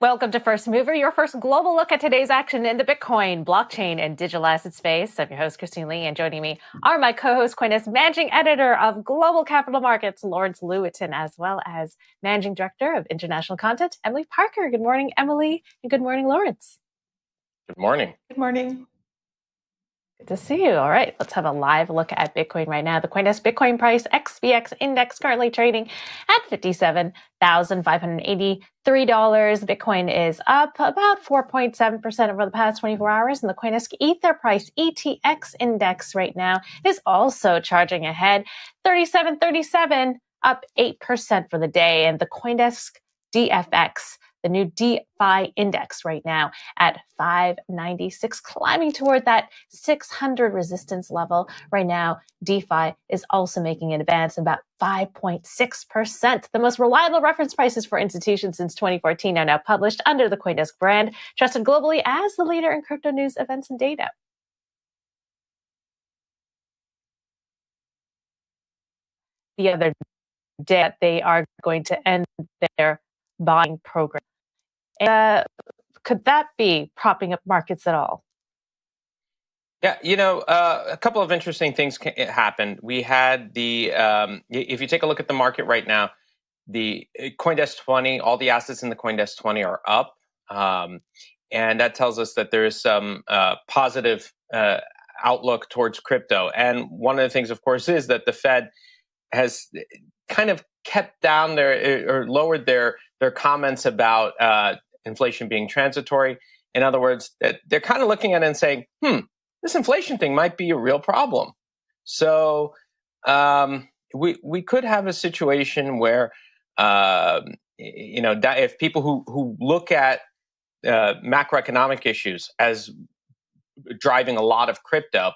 Welcome to First Mover, your first global look at today's action in the Bitcoin, blockchain, and digital asset space. I'm your host, Christine Lee, and joining me are my co-host, CoinDesk Managing Editor of Global Capital Markets, Lawrence Lewitton, as well as Managing Director of International Content, Emily Parker. Good morning, Emily, and good morning, Lawrence. Good morning. Good morning. Good to see you. All right, let's have a live look at Bitcoin right now. The CoinDesk Bitcoin price XBX index currently trading at $57,583. Bitcoin is up about 4.7% over the past 24 hours. And the CoinDesk Ether price ETX index right now is also charging ahead, 37.37, up 8% for the day. And the CoinDesk DFX, the new DeFi index right now at 596, climbing toward that 600 resistance level. Right now, DeFi is also making an advance of about 5.6%. The most reliable reference prices for institutions since 2014 are now published under the CoinDesk brand, trusted globally as the leader in crypto news, events, and data. The other day, they are going to end their buying program. Could that be propping up markets at all? Yeah, a couple of interesting things happened. We had if you take a look at the market right now, the CoinDesk 20, all the assets in the CoinDesk 20 are up. And that tells us that there is some positive outlook towards crypto. And one of the things, of course, is that the Fed has kind of kept down or lowered their comments about inflation being transitory. In other words, they're kind of looking at it and saying, this inflation thing might be a real problem. So we could have a situation where, if people who look at macroeconomic issues as driving a lot of crypto,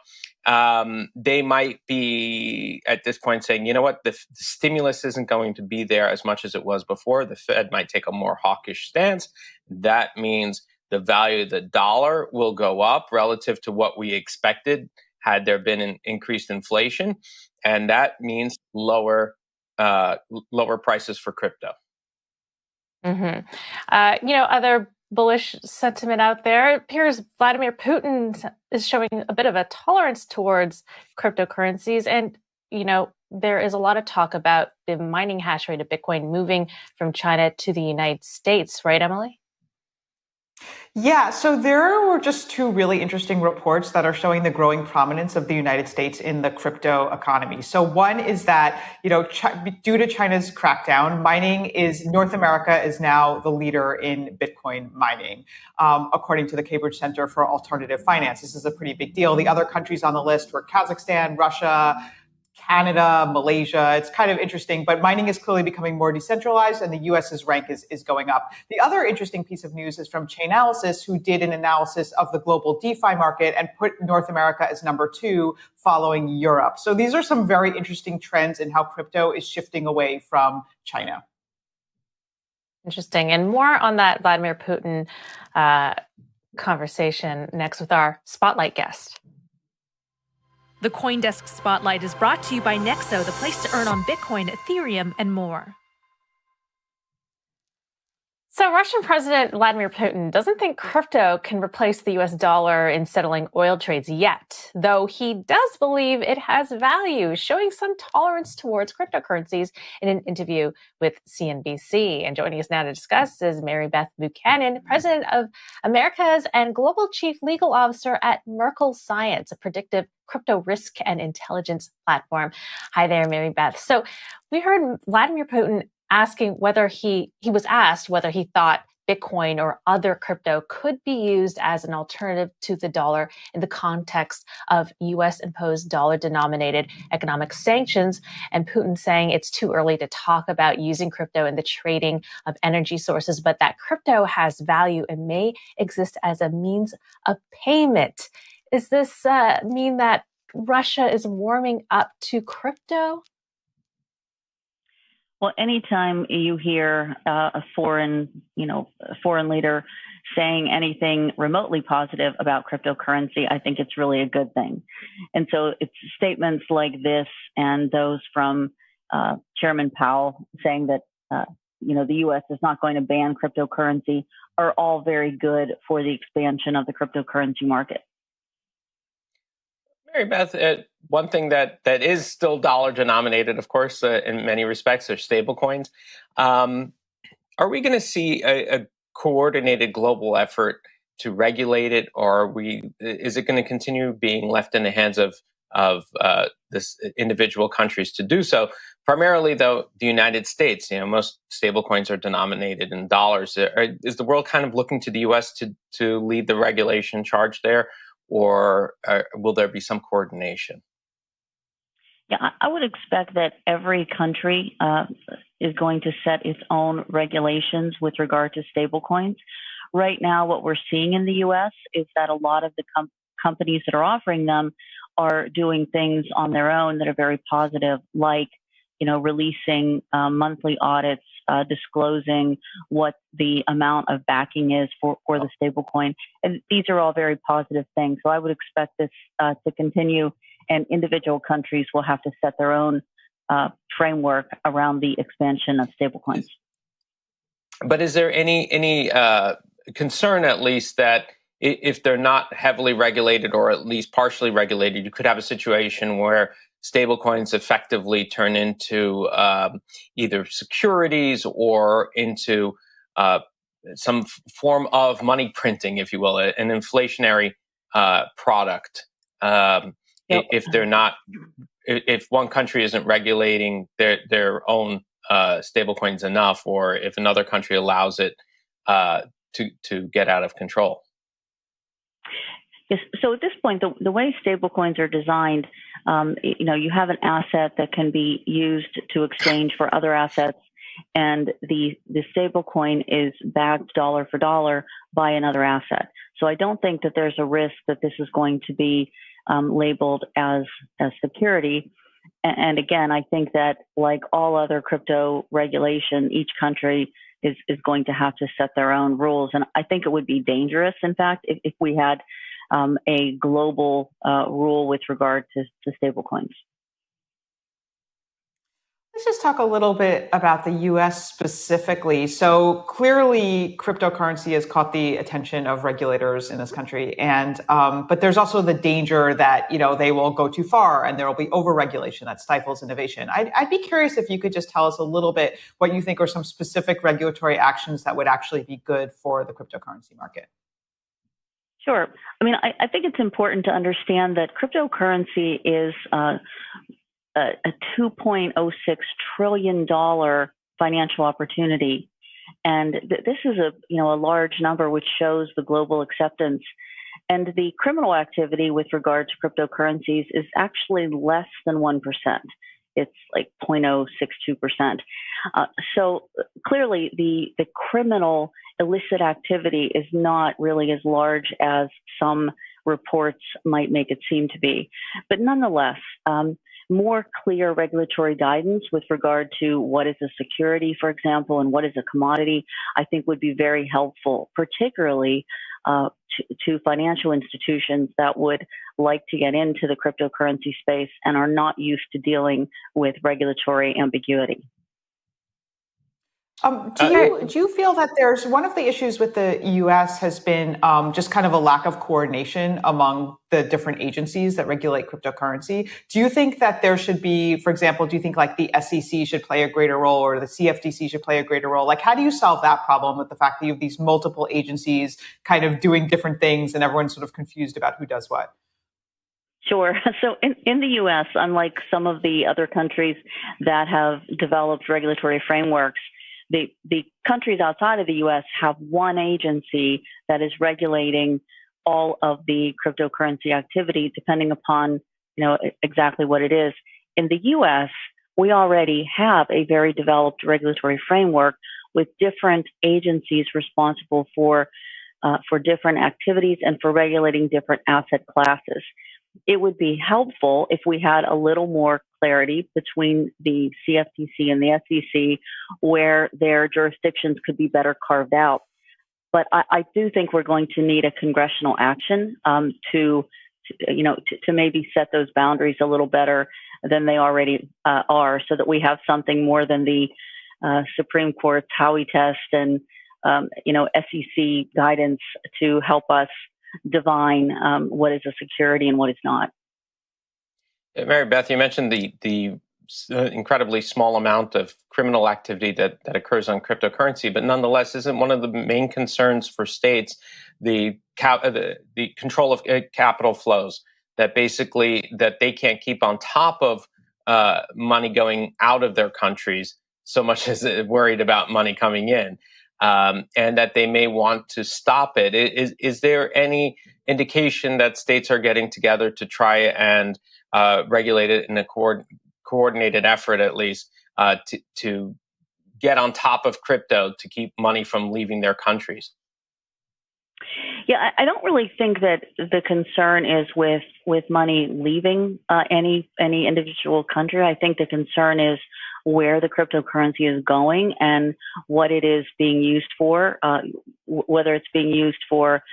they might be at this point saying, you know what, the stimulus isn't going to be there as much as it was before. The Fed might take a more hawkish stance. That means the value of the dollar will go up relative to what we expected had there been an increased inflation. And that means lower prices for crypto. Mm-hmm. Other bullish sentiment out there. It appears Vladimir Putin is showing a bit of a tolerance towards cryptocurrencies. And, there is a lot of talk about the mining hash rate of Bitcoin moving from China to the United States, right, Emily? Yeah, so there were just two really interesting reports that are showing the growing prominence of the United States in the crypto economy. So one is that, due to China's crackdown, North America is now the leader in Bitcoin mining, according to the Cambridge Center for Alternative Finance. This is a pretty big deal. The other countries on the list were Kazakhstan, Russia, Canada, Malaysia. It's kind of interesting, but mining is clearly becoming more decentralized and the US's rank is going up. The other interesting piece of news is from Chainalysis, who did an analysis of the global DeFi market and put North America as number 2 following Europe. So these are some very interesting trends in how crypto is shifting away from China. Interesting. And more on that Vladimir Putin conversation next with our spotlight guest. The CoinDesk Spotlight is brought to you by Nexo, the place to earn on Bitcoin, Ethereum, and more. So Russian President Vladimir Putin doesn't think crypto can replace the US dollar in settling oil trades yet, though he does believe it has value, showing some tolerance towards cryptocurrencies in an interview with CNBC. And joining us now to discuss is Beth Buchanan, President of Americas and Global Chief Legal Officer at Merkle Science, a predictive crypto risk and intelligence platform. Hi there, Beth. So we heard Vladimir Putin asking whether he was asked whether he thought Bitcoin or other crypto could be used as an alternative to the dollar in the context of U.S. imposed dollar-denominated economic sanctions, and Putin saying it's too early to talk about using crypto in the trading of energy sources, but that crypto has value and may exist as a means of payment. Does this mean that Russia is warming up to crypto? Well, anytime you hear a foreign leader saying anything remotely positive about cryptocurrency, I think it's really a good thing. And so it's statements like this and those from Chairman Powell saying that the U.S. is not going to ban cryptocurrency, are all very good for the expansion of the cryptocurrency market. Mary Beth, one thing that is still dollar denominated, of course, in many respects, are stablecoins. Are we going to see a coordinated global effort to regulate it, or is it going to continue being left in the hands of this individual countries to do so? Primarily, though, the United States. Most stablecoins are denominated in dollars. Is the world kind of looking to the U.S. to lead the regulation charge there, or will there be some coordination? Yeah, I would expect that every country is going to set its own regulations with regard to stablecoins. Right now, what we're seeing in the U.S. is that a lot of the companies that are offering them are doing things on their own that are very positive, like releasing monthly audits, disclosing what the amount of backing is for the stablecoin. And these are all very positive things. So I would expect this to continue, and individual countries will have to set their own framework around the expansion of stablecoins. But is there any concern, at least, that if they're not heavily regulated or at least partially regulated, you could have a situation where stablecoins effectively turn into either securities or into some form of money printing, if you will, an inflationary product? If they're not, if one country isn't regulating their own stablecoins enough, or if another country allows it to get out of control. Yes. So at this point, the way stablecoins are designed, you have an asset that can be used to exchange for other assets, and the stablecoin is backed dollar for dollar by another asset. So I don't think that there's a risk that this is going to be labeled as security. And again, I think that, like all other crypto regulation, each country is going to have to set their own rules. And I think it would be dangerous, in fact, if we had a global rule with regard to stablecoins. Let's just talk a little bit about the U.S. specifically. So clearly, cryptocurrency has caught the attention of regulators in this country, and but there's also the danger that they will go too far and there will be overregulation that stifles innovation. I'd be curious if you could just tell us a little bit what you think are some specific regulatory actions that would actually be good for the cryptocurrency market. Sure. I mean, I think it's important to understand that cryptocurrency is a $2.06 trillion financial opportunity. And this is a large number, which shows the global acceptance. And the criminal activity with regard to cryptocurrencies is actually less than 1%. It's like 0.062%. So clearly the criminal illicit activity is not really as large as some reports might make it seem to be. But nonetheless, more clear regulatory guidance with regard to what is a security, for example, and what is a commodity, I think would be very helpful, particularly to financial institutions that would like to get into the cryptocurrency space and are not used to dealing with regulatory ambiguity. Do you feel that there's one of the issues with the U.S. has been just kind of a lack of coordination among the different agencies that regulate cryptocurrency? Do you think that there should be, for example, do you think like the SEC should play a greater role or the CFTC should play a greater role? Like, how do you solve that problem with the fact that you have these multiple agencies kind of doing different things and everyone's sort of confused about who does what? Sure. So in the U.S., unlike some of the other countries that have developed regulatory frameworks, the countries outside of the U.S. have one agency that is regulating all of the cryptocurrency activity, depending upon exactly what it is. In the U.S., we already have a very developed regulatory framework with different agencies responsible for different activities and for regulating different asset classes. It would be helpful if we had a little more clarity between the CFTC and the SEC, where their jurisdictions could be better carved out. But I do think we're going to need a congressional action to maybe set those boundaries a little better than they already are, so that we have something more than the Supreme Court's Howey test and SEC guidance to help us divine what is a security and what is not. Mary Beth, you mentioned the incredibly small amount of criminal activity that occurs on cryptocurrency, but nonetheless, isn't one of the main concerns for states the control of capital flows, that basically that they can't keep on top of money going out of their countries so much as worried about money coming in, and that they may want to stop it. Is there any indication that states are getting together to try and regulate it in a coordinated effort, at least, to get on top of crypto to keep money from leaving their countries? Yeah, I don't really think that the concern is with money leaving any individual country. I think the concern is where the cryptocurrency is going and what it is being used for, whether it's being used for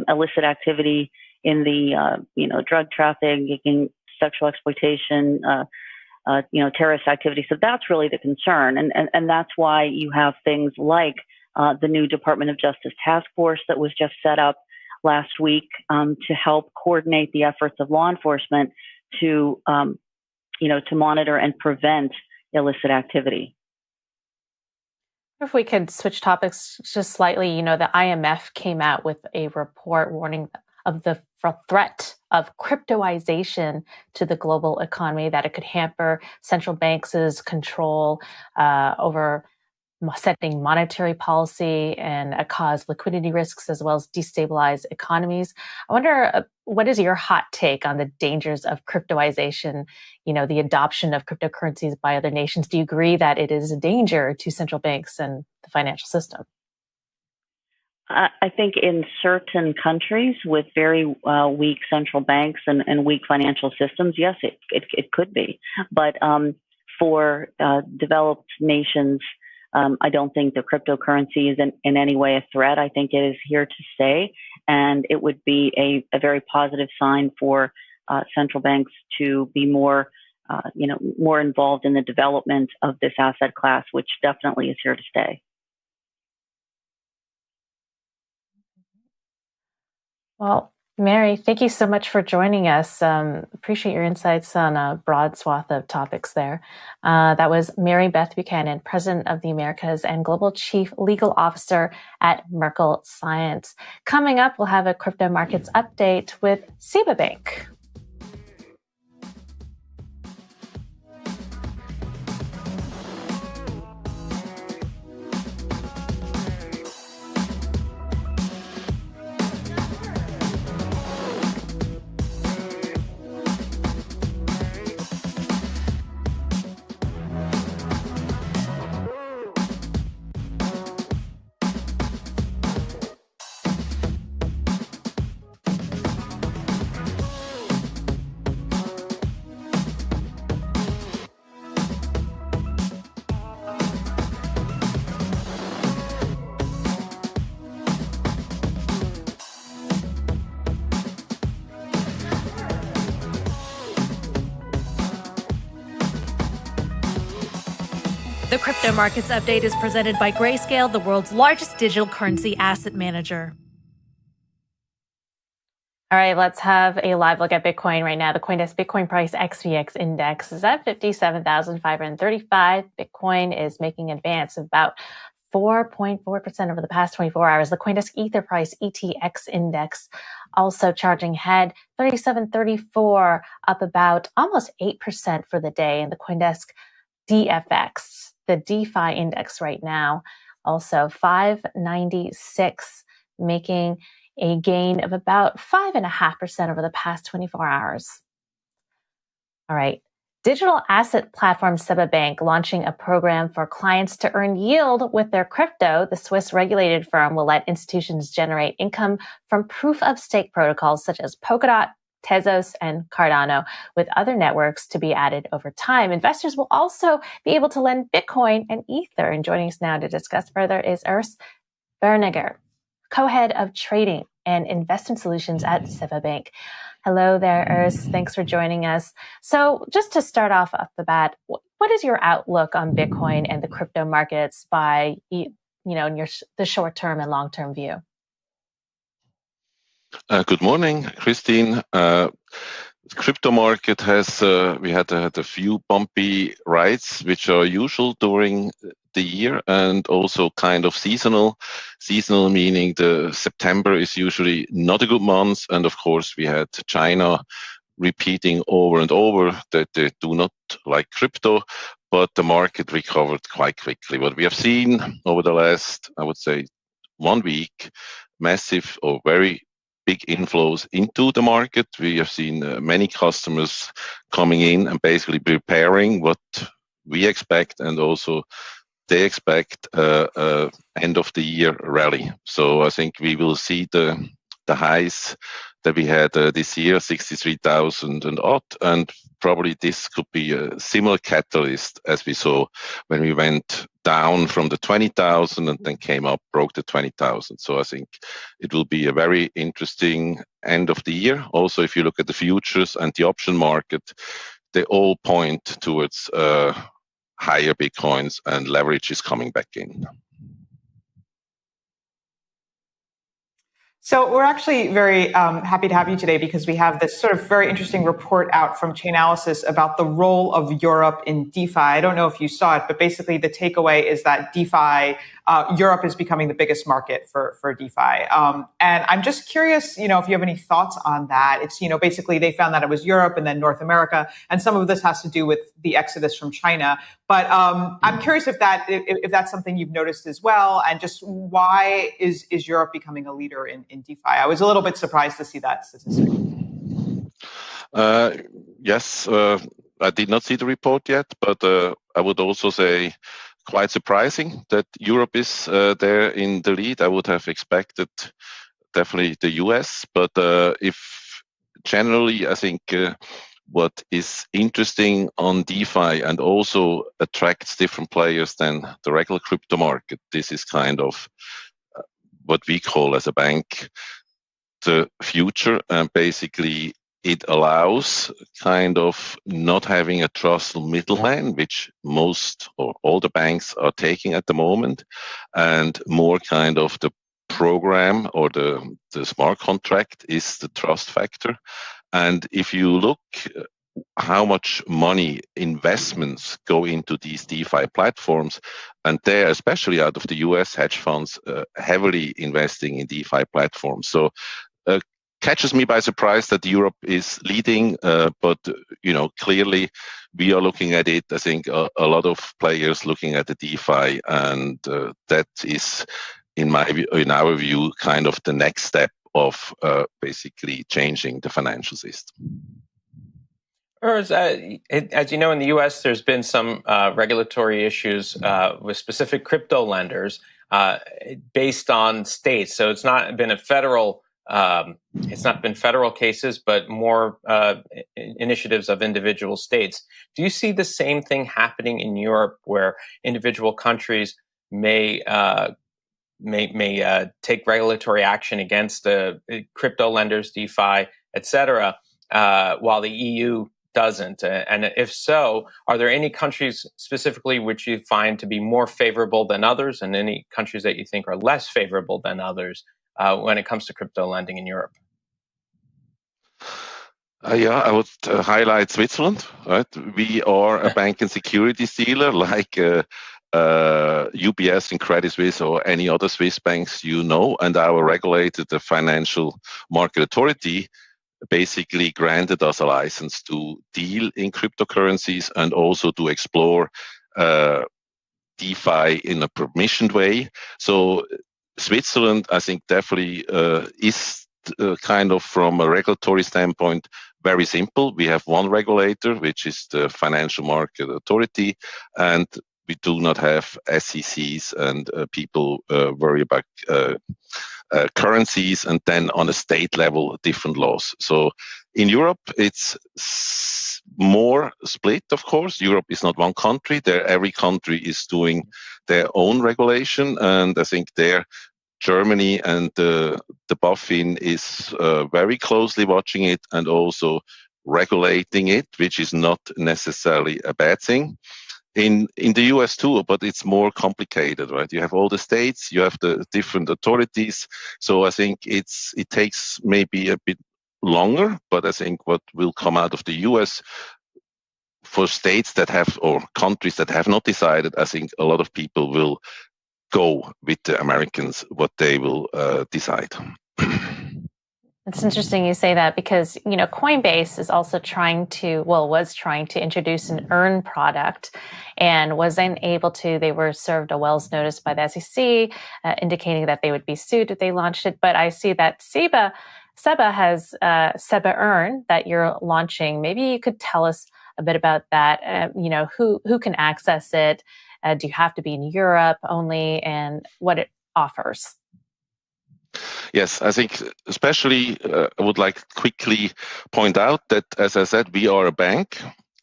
illicit activity in the drug trafficking, sexual exploitation, terrorist activity. So that's really the concern. And that's why you have things like the new Department of Justice task force that was just set up last week to help coordinate the efforts of law enforcement to monitor and prevent illicit activity. If we could switch topics just slightly, the IMF came out with a report warning of the threat of cryptoization to the global economy, that it could hamper central banks' control over setting monetary policy and cause liquidity risks as well as destabilize economies. I wonder, what is your hot take on the dangers of cryptoization, the adoption of cryptocurrencies by other nations? Do you agree that it is a danger to central banks and the financial system? I think in certain countries with very weak central banks and weak financial systems, yes, it could be. But for developed nations, I don't think the cryptocurrency is in any way a threat. I think it is here to stay, and it would be a very positive sign for central banks to be more involved in the development of this asset class, which definitely is here to stay. Well, Mary, thank you so much for joining us. Appreciate your insights on a broad swath of topics there. That was Mary Beth Buchanan, President of the Americas and Global Chief Legal Officer at Merkle Science. Coming up, we'll have a crypto markets update with Seba Bank. The Crypto Markets Update is presented by Grayscale, the world's largest digital currency asset manager. All right, let's have a live look at Bitcoin right now. The CoinDesk Bitcoin price XVX index is at 57,535. Bitcoin is making an advance of about 4.4% over the past 24 hours. The CoinDesk Ether price ETX index also charging ahead, 3734, up about almost 8% for the day. And the CoinDesk DFX, the DeFi index right now, also 596, making a gain of about 5.5% over the past 24 hours. All right. Digital asset platform Seba Bank launching a program for clients to earn yield with their crypto. The Swiss regulated firm will let institutions generate income from proof of stake protocols such as Polkadot, Tezos, and Cardano, with other networks to be added over time. Investors will also be able to lend Bitcoin and Ether. And joining us now to discuss further is Bernegger, co-head of trading and investment solutions at Seba Bank. Hello there, Urs. Thanks for joining us. So just to start off the bat, what is your outlook on Bitcoin and the crypto markets by, in the short term and long term view? Good morning, Christine. The crypto market has, we had a few bumpy rides, which are usual during the year and also kind of seasonal. Seasonal meaning the September is usually not a good month. And of course, we had China repeating over and over that they do not like crypto, but the market recovered quite quickly. What we have seen over the last, I would say, 1 week, massive or very big inflows into the market. We have seen many customers coming in and basically preparing what we expect, and also they expect end of the year rally. So I think we will see the highs that we had this year, 63,000 and odd, and probably this could be a similar catalyst as we saw when we went down from the 20,000 and then came up, broke the 20,000. So I think it will be a very interesting end of the year. Also, if you look at the futures and the option market, they all point towards higher Bitcoins, and leverage is coming back in. So we're actually very happy to have you today because we have this sort of very interesting report out from Chainalysis about the role of Europe in DeFi. I don't know if you saw it, but basically the takeaway is that DeFi, Europe is becoming the biggest market for DeFi. And I'm just curious, if you have any thoughts on that. It's, basically they found that it was Europe and then North America, and some of this has to do with the exodus from China. But I'm curious if that's something you've noticed as well, and just why is Europe becoming a leader in DeFi? I was a little bit surprised to see that statistic. Yes, I did not see the report yet, but I would also say quite surprising that Europe is there in the lead. I would have expected definitely the US, but if generally, I think what is interesting on DeFi and also attracts different players than the regular crypto market, this is kind of what we call as a bank the future, and basically it allows kind of not having a trusted middleman, which most or all the banks are taking at the moment, and more kind of the program or the smart contract is the trust factor. And if you look how much money investments go into these DeFi platforms, and they're especially out of the US hedge funds heavily investing in DeFi platforms. So catches me by surprise that Europe is leading, but clearly we are looking at it. I think a lot of players looking at the DeFi, and that is, in our view, kind of the next step of basically changing the financial system. As you know, in the U.S., there's been some regulatory issues with specific crypto lenders based on states. So it's not been federal cases, but more initiatives of individual states. Do you see the same thing happening in Europe, where individual countries may take regulatory action against crypto lenders, DeFi, etc., while the EU doesn't? And if so, are there any countries specifically which you find to be more favorable than others, and any countries that you think are less favorable than others when it comes to crypto lending in Europe? I would highlight Switzerland. Right, we are a bank and securities dealer like UBS and Credit Suisse or any other Swiss banks, and our regulator, the Financial Market Authority, basically granted us a license to deal in cryptocurrencies and also to explore DeFi in a permissioned way. So Switzerland, I think, definitely is kind of, from a regulatory standpoint, very simple. We have one regulator, which is the Financial Market Authority, and we do not have SECs and people worry about currencies, and then on a state level, different laws. So in Europe, it's more split, of course. Europe is not one country. Every country is doing their own regulation, and I think there Germany and the BaFin is very closely watching it and also regulating it, which is not necessarily a bad thing. In the US too, but it's more complicated, right? You have all the states, you have the different authorities. So I think it takes maybe a bit longer, but I think what will come out of the US for states that have, or countries that have not decided, I think a lot of people will go with the Americans, what they will decide. It's interesting you say that because, Coinbase is also was trying to introduce an Earn product and wasn't able to. They were served a Wells notice by the SEC indicating that they would be sued if they launched it. But I see that Seba has Seba Earn that you're launching. Maybe you could tell us a bit about that. Who can access it? Do you have to be in Europe only, and what it offers? Yes, I think especially I would like to quickly point out that, as I said, we are a bank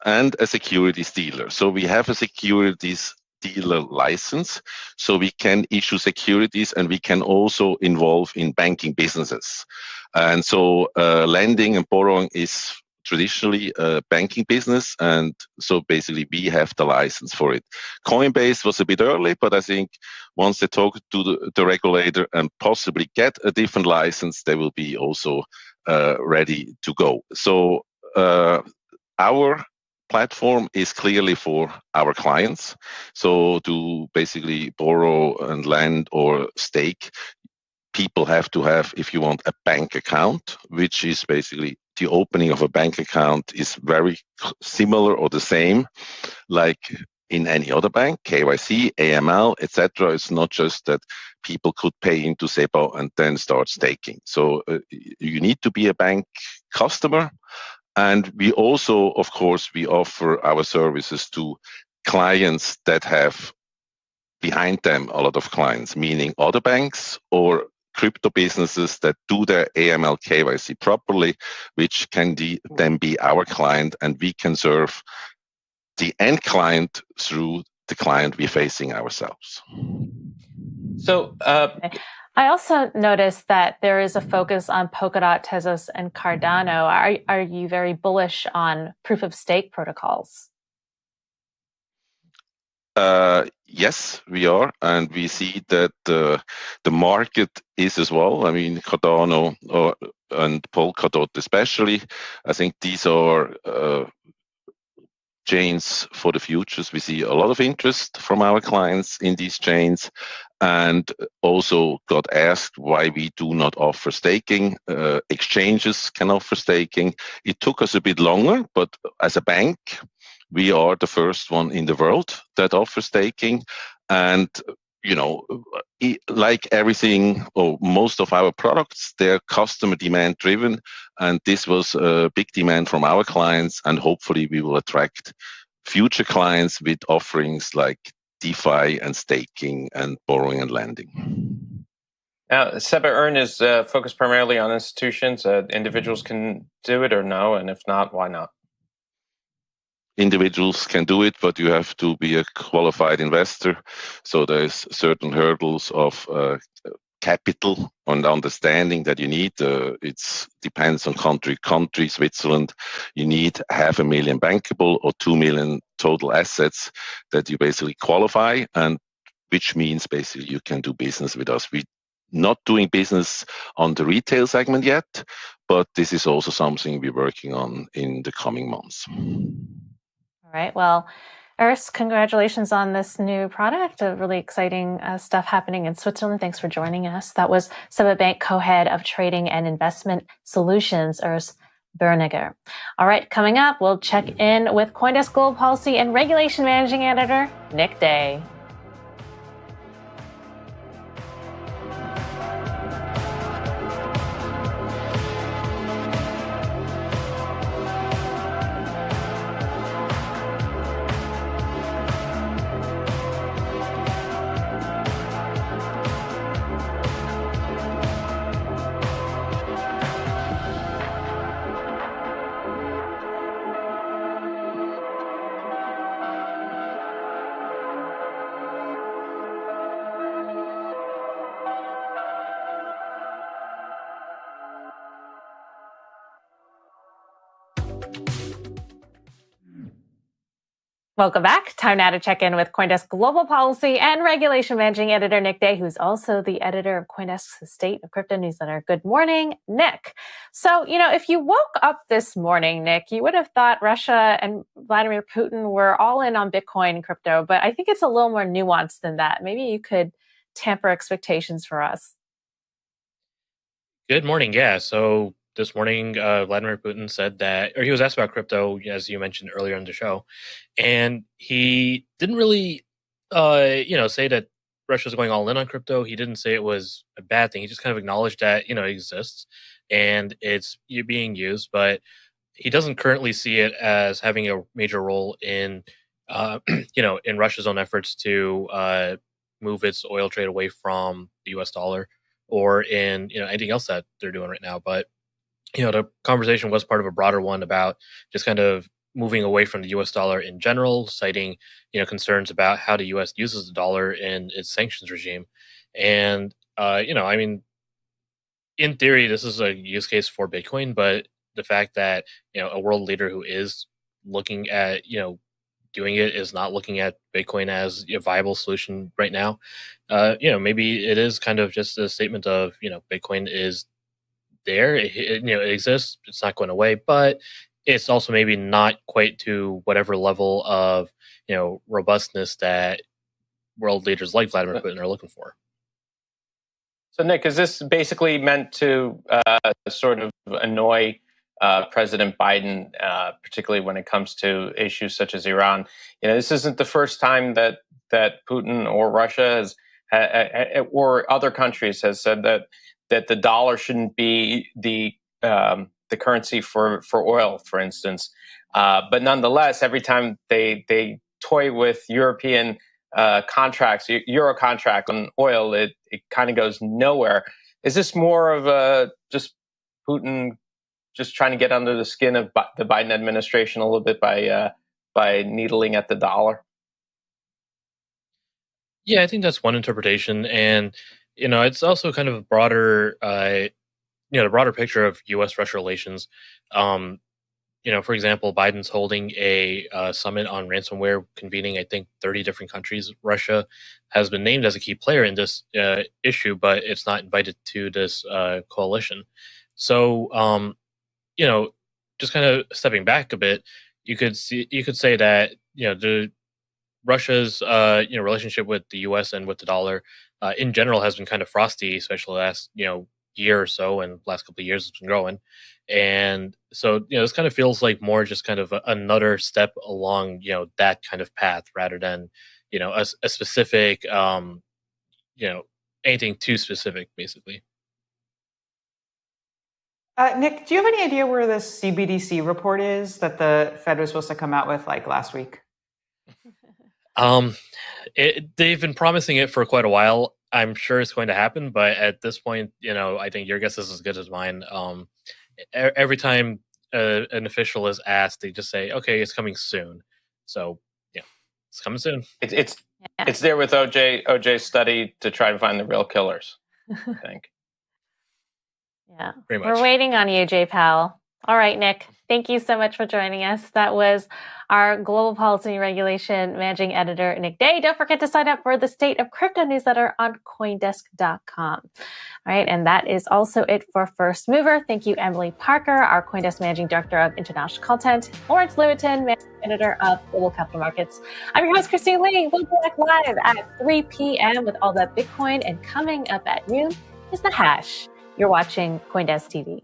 and a securities dealer. So we have a securities dealer license, so we can issue securities and we can also involve in banking businesses. And so lending and borrowing is traditionally a banking business, and so basically we have the license for it. Coinbase was a bit early, but I think once they talk to the regulator and possibly get a different license, they will be also ready to go. So our platform is clearly for our clients. So to basically borrow and lend or stake, people have to have, if you want, a bank account, which is basically the opening of a bank account is very similar or the same like in any other bank, KYC, AML, etc. It's not just that people could pay into Seba and then start staking. So you need to be a bank customer. And we also, of course, we offer our services to clients that have behind them a lot of clients, meaning other banks or crypto businesses that do their AML KYC properly, which can then be our client, and we can serve the end client through the client we're facing ourselves. So I also noticed that there is a focus on Polkadot, Tezos, and Cardano. Are you very bullish on proof of stake protocols? Yes, we are, and we see that the market is as well. I mean, Cardano and Polkadot especially, I think these are chains for the futures. We see a lot of interest from our clients in these chains, and also got asked why we do not offer staking. Exchanges can offer staking. It took us a bit longer, but as a bank, we are the first one in the world that offers staking. And, like everything or most of our products, they're customer demand driven. And this was a big demand from our clients. And hopefully we will attract future clients with offerings like DeFi and staking and borrowing and lending. Now, Seba Earn is focused primarily on institutions. Individuals can do it or no? And if not, why not? Individuals can do it, but you have to be a qualified investor. So there's certain hurdles of capital and understanding that you need. It depends on country. Switzerland, you need 500,000 bankable or 2 million total assets that you basically qualify, and which means basically you can do business with us. We're not doing business on the retail segment yet, but this is also something we're working on in the coming months. All right. Well, Urs, congratulations on this new product. Really exciting stuff happening in Switzerland. Thanks for joining us. That was Seba Bank co-head of trading and investment solutions, Urs Bernegger. All right. Coming up, we'll check in with CoinDesk Global Policy and Regulation Managing Editor, Nick Day. Welcome back. Time now to check in with CoinDesk Global Policy and Regulation Managing Editor Nick Day, who's also the editor of CoinDesk's The State of Crypto newsletter. Good morning, Nick. So, if you woke up this morning, Nick, you would have thought Russia and Vladimir Putin were all in on Bitcoin and crypto, but I think it's a little more nuanced than that. Maybe you could temper expectations for us. Good morning. Yeah. So this morning, Vladimir Putin said that, or he was asked about crypto, as you mentioned earlier in the show, and he didn't really, say that Russia's going all in on crypto. He didn't say it was a bad thing. He just kind of acknowledged that, it exists and it's being used, but he doesn't currently see it as having a major role in, in Russia's own efforts to move its oil trade away from the U.S. dollar or in, anything else that they're doing right now. But the conversation was part of a broader one about just kind of moving away from the U.S. dollar in general, citing, concerns about how the U.S. uses the dollar in its sanctions regime. And, in theory, this is a use case for Bitcoin, but the fact that, a world leader who is looking at, doing it is not looking at Bitcoin as a viable solution right now, maybe it is kind of just a statement of, Bitcoin is there, it exists, it's not going away, but it's also maybe not quite to whatever level of robustness that world leaders like Vladimir Putin are looking for. So, Nick, is this basically meant to sort of annoy President Biden, particularly when it comes to issues such as Iran? This isn't the first time that Putin or Russia or other countries has said that the dollar shouldn't be the currency for oil, for instance. But nonetheless, every time they toy with European contracts, Euro contract on oil, it kind of goes nowhere. Is this more of just Putin just trying to get under the skin of the Biden administration a little bit by needling at the dollar? Yeah, I think that's one interpretation, and it's also kind of a broader, the broader picture of U.S.-Russia relations. For example, Biden's holding a summit on ransomware, convening, I think, 30 different countries. Russia has been named as a key player in this issue, but it's not invited to this coalition. So, just kind of stepping back a bit, you could say that the Russia's relationship with the U.S. and with the dollar in general has been kind of frosty, especially the last year or so, and last couple of years it's been growing. And so this kind of feels like more just kind of another step along that kind of path, rather than a specific anything too specific, basically. Nick, do you have any idea where this CBDC report is that the Fed was supposed to come out with last week? They've been promising it for quite a while. I'm sure it's going to happen, but at this point, I think your guess is as good as mine. Every time an official is asked, they just say, "Okay, it's coming soon." So, yeah, it's coming soon. It's there with OJ's study to try to find the real killers, I think. Yeah, pretty much. We're waiting on you, Jay Powell. All right, Nick, thank you so much for joining us. That was our Global Policy and Regulation Managing Editor, Nick Day. Don't forget to sign up for the State of Crypto newsletter on CoinDesk.com. All right, and that is also it for First Mover. Thank you, Emily Parker, our CoinDesk Managing Director of International Content, Lawrence Lewitton, Managing Editor of Global Capital Markets. I'm your host, Christine Lee. We'll be back live at 3 p.m. with all that Bitcoin, and coming up at noon is The Hash. You're watching CoinDesk TV.